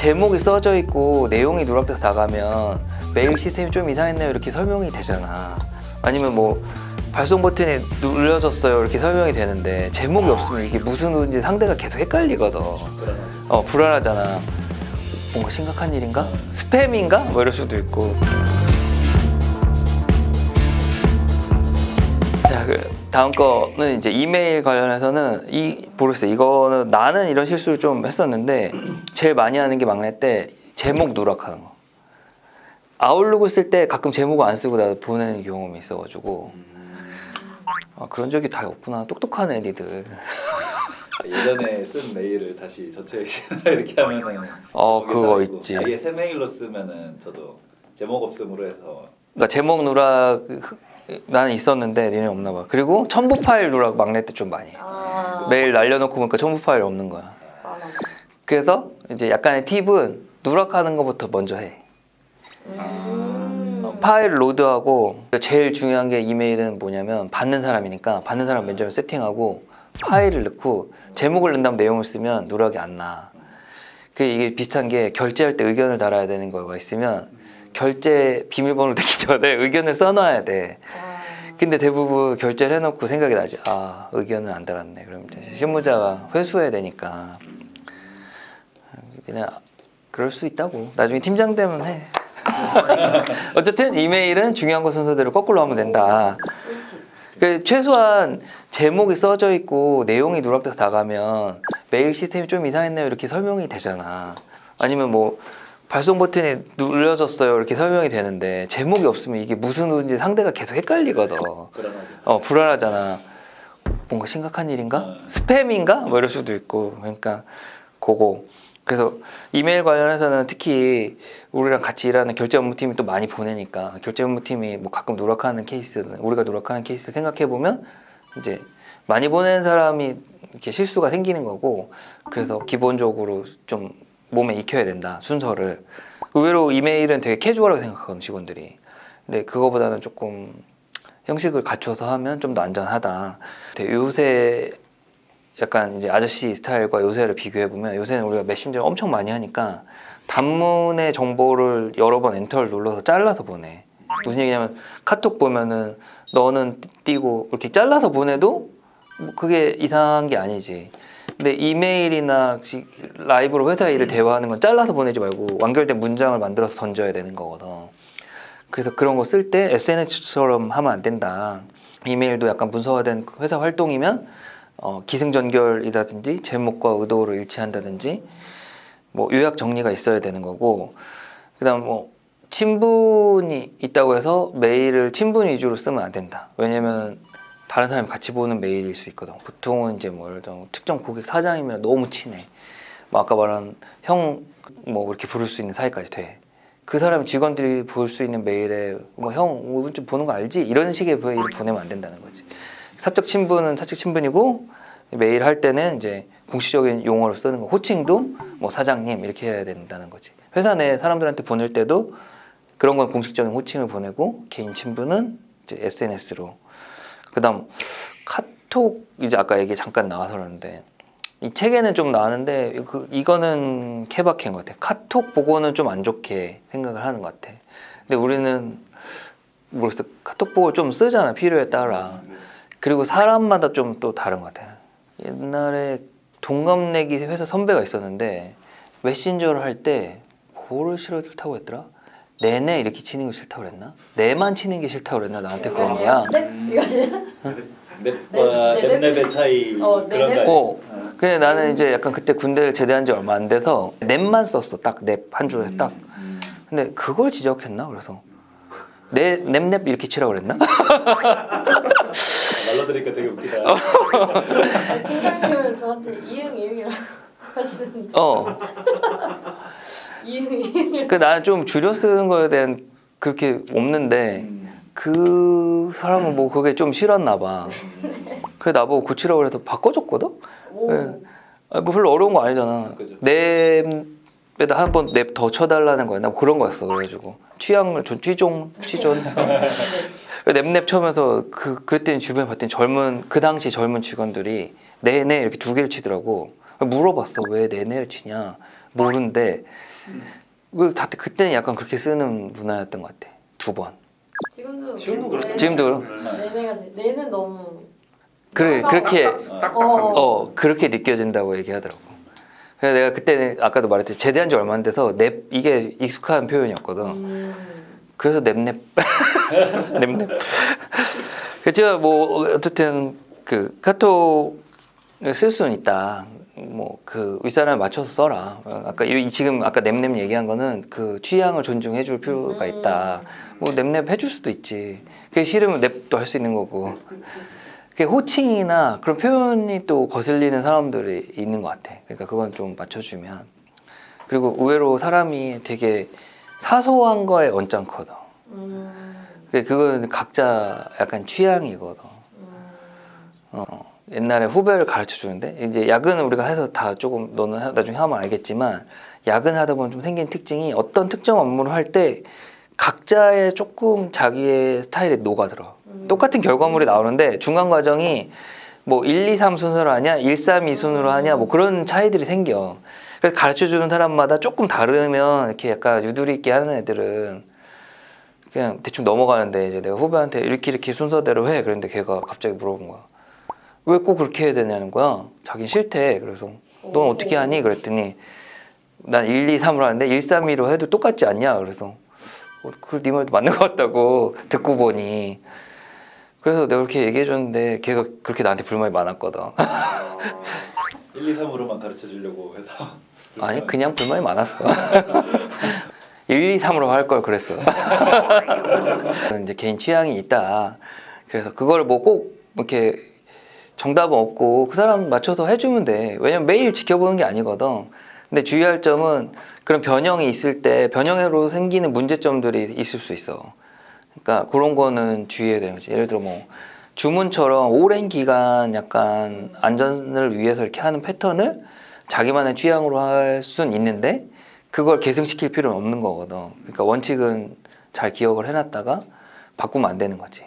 제목이 써져 있고 내용이 누락돼서 나가면 메일 시스템이 좀 이상했네요 이렇게 설명이 되잖아. 아니면 뭐 발송 버튼이 눌려졌어요 이렇게 설명이 되는데 제목이 없으면 이게 무슨 의도인지 상대가 계속 헷갈리거든. 불안하잖아. 뭔가 심각한 일인가? 스팸인가? 뭐 이럴 수도 있고. 자, 다음 거는 이제 이메일 관련해서는 모르겠어요. 이거는 나는 이런 실수를 좀 했었는데 제일 많이 하는 게 막내 때 제목 누락하는 거. 아웃룩을 쓸 때 가끔 제목을 안 쓰고 나 보내는 경험이 있어가지고 그런 적이 다 없구나. 똑똑한 애니들. 예전에 쓴 메일을 다시 저체하시나 이렇게 하면은 그거 있고, 있지. 아예 새 메일로 쓰면은 저도 제목 없음으로 해서 그러니까 제목 누락 나는 있었는데 얘는 없나 봐. 그리고 첨부 파일 누락 막내 때 좀 많이 해. 메일 날려놓고 보니까 첨부 파일 없는 거야. 그래서 이제 약간의 팁은 누락하는 것부터 먼저 해. 파일 로드하고 제일 중요한 게 이메일은 뭐냐면 받는 사람이니까 받는 사람 맨 처음에 세팅하고 파일을 넣고 제목을 넣은 다음 내용을 쓰면 누락이 안 나. 이게 비슷한 게 결제할 때 의견을 달아야 되는 거가 있으면 결제 비밀번호를 넣기 전에 의견을 써놔야 돼. 근데 대부분 결제를 해놓고 생각이 나지. 의견을 안 달았네. 그럼 실무자가 회수해야 되니까 그냥 그럴 수 있다고. 나중에 팀장 되면 해. 어쨌든 이메일은 중요한 거 순서대로 거꾸로 하면 된다. 최소한 제목이 써져 있고 내용이 누락돼서 나가면 메일 시스템이 좀 이상했네요 이렇게 설명이 되잖아. 아니면 뭐 발송 버튼이 눌려졌어요 이렇게 설명이 되는데 제목이 없으면 이게 무슨 의도인지 상대가 계속 헷갈리거든. 불안하잖아. 뭔가 심각한 일인가? 스팸인가? 뭐 이럴 수도 있고. 그러니까 그거. 그래서 이메일 관련해서는 특히 우리랑 같이 일하는 결제 업무팀이 또 많이 보내니까 결제 업무팀이 뭐 가끔 누락하는 케이스는 우리가 누락하는 케이스를 생각해 보면 이제 많이 보내는 사람이 이렇게 실수가 생기는 거고, 그래서 기본적으로 좀 몸에 익혀야 된다 순서를. 의외로 이메일은 되게 캐주얼하게 생각하거든 직원들이. 근데 그거보다는 조금 형식을 갖춰서 하면 좀 더 안전하다. 요새 약간 이제 아저씨 스타일과 요새를 비교해 보면 요새는 우리가 메신저를 엄청 많이 하니까 단문의 정보를 여러 번 엔터를 눌러서 잘라서 보내. 무슨 얘기냐면 카톡 보면은 너는 띄고 이렇게 잘라서 보내도 뭐 그게 이상한 게 아니지. 근데 이메일이나 라이브로 회사 일을 대화하는 건 잘라서 보내지 말고 완결된 문장을 만들어서 던져야 되는 거거든. 그래서 그런 거 쓸 때 SNS처럼 하면 안 된다. 이메일도 약간 문서화된 회사 활동이면 기승전결이라든지 제목과 의도를 일치한다든지 뭐 요약 정리가 있어야 되는 거고, 그다음 뭐 친분이 있다고 해서 메일을 친분 위주로 쓰면 안 된다. 왜냐면 다른 사람이 같이 보는 메일일 수 있거든. 보통은 이제 뭐 예를 들어 특정 고객 사장이면 너무 친해. 뭐 아까 말한 형 뭐 이렇게 부를 수 있는 사이까지 돼. 그 사람 직원들이 볼 수 있는 메일에 뭐 형 좀 보는 거 알지? 이런 식의 메일을 보내면 안 된다는 거지. 사적 친분은 사적 친분이고 메일 할 때는 이제 공식적인 용어로 쓰는 거, 호칭도 뭐 사장님 이렇게 해야 된다는 거지. 회사 내 사람들한테 보낼 때도 그런 건 공식적인 호칭을 보내고 개인 친분은 이제 SNS로. 그다음 카톡 이제 아까 얘기 잠깐 나와서 그러는데 이 책에는 좀 나왔는데 이거는 케바케인 것 같아. 카톡 보고는 좀 안 좋게 생각을 하는 것 같아. 근데 우리는 모르겠어. 카톡 보고 좀 쓰잖아 필요에 따라. 그리고 사람마다 좀 또 다른 것 같아요. 옛날에 동갑내기 회사 선배가 있었는데 메신저를 할 때 뭐를 싫다고 했더라? 내내 이렇게 치는 거 싫다고 그랬나? 내만 치는 게 싫다고 그랬나? 나한테 그런 거야. 랩과 랩랩의 차이 그런 거. 근데 나는 이제 약간 그때 군대를 제대한 지 얼마 안 돼서 랩만 썼어. 딱 랩 한 줄에 딱. 근데 그걸 지적했나? 그래서 랩 이렇게 치라고 그랬나? 말로 들으니까 되게 웃기다. 팀장님은 저한테 이응이라고 하시는데 이응. 나는 좀 줄여 쓰는 거에 대한 그렇게 없는데 그 사람은 뭐 그게 좀 싫었나 봐. 그래 나보고 고치라고 해서 바꿔줬거든? 네. 뭐 별로 어려운 거 아니잖아. 랩에다 한 번 랩 더 쳐달라는 거야. 나 그런 거였어. 그래가지고 취향을 취존 랩랩 쳐면서 그랬더니 주변에 봤더니 그 당시 젊은 직원들이 내내 이렇게 두 개를 치더라고. 물어봤어. 왜 내내를 치냐? 모르는데 그때는 약간 그렇게 쓰는 문화였던 것 같아. 2번. 지금도 지금도 그래. 지금도 내는 너무 그래 그렇게 어. 그렇게 느껴진다고 얘기하더라고. 그래서 내가 그때 아까도 말했듯이 제대한 지 얼마 안 돼서 넵 이게 익숙한 표현이었거든. 그래서 넵넵 넵넵. 그치만 뭐 어쨌든 그 카톡을 쓸 수는 있다. 뭐 그 윗사람에 맞춰서 써라. 아까 지금 아까 넵넵 얘기한 거는 그 취향을 존중해줄 필요가 있다. 뭐 넵넵 해줄 수도 있지. 그게 싫으면 넵도 할 수 있는 거고. 그게 호칭이나 그런 표현이 또 거슬리는 사람들이 있는 것 같아. 그러니까 그건 좀 맞춰주면. 그리고 의외로 사람이 되게 사소한 거에 언짢거든. 그건 각자 약간 취향이거든. 옛날에 후배를 가르쳐 주는데 이제 야근을 우리가 해서 다 조금 너는 나중에 하면 알겠지만 야근 하다 보면 좀 생긴 특징이 어떤 특정 업무를 할 때 각자의 조금 자기의 스타일에 녹아들어. 똑같은 결과물이 나오는데 중간 과정이 뭐 1, 2, 3 순서로 하냐 1, 3, 2 순으로 하냐 뭐 그런 차이들이 생겨. 그래서 가르쳐 주는 사람마다 조금 다르면 이렇게 약간 유두리 있게 하는 애들은 그냥 대충 넘어가는데 이제 내가 후배한테 이렇게 순서대로 해 그랬는데 걔가 갑자기 물어본 거야. 왜 꼭 그렇게 해야 되냐는 거야. 자긴 싫대. 그래서 넌 어떻게 하니? 그랬더니 난 1, 2, 3으로 하는데 1, 3, 2로 해도 똑같지 않냐? 그래서 네 말도 맞는 것 같다고 듣고 보니 그래서 내가 그렇게 얘기해 줬는데 걔가 그렇게 나한테 불만이 많았거든. 1, 2, 3으로만 가르쳐 주려고 해서 아니 그냥 불만이 많았어. 1, 2, 3으로 할 걸 그랬어. 이제 개인 취향이 있다. 그래서 그걸 뭐 꼭 이렇게 정답은 없고 그 사람 맞춰서 해주면 돼. 왜냐면 매일 지켜보는 게 아니거든. 근데 주의할 점은 그런 변형이 있을 때 변형으로 생기는 문제점들이 있을 수 있어. 그러니까 그런 거는 주의해야 되는 거지. 예를 들어 뭐 주문처럼 오랜 기간 약간 안전을 위해서 이렇게 하는 패턴을 자기만의 취향으로 할 수는 있는데 그걸 계승시킬 필요는 없는 거거든. 그러니까 원칙은 잘 기억을 해놨다가 바꾸면 안 되는 거지.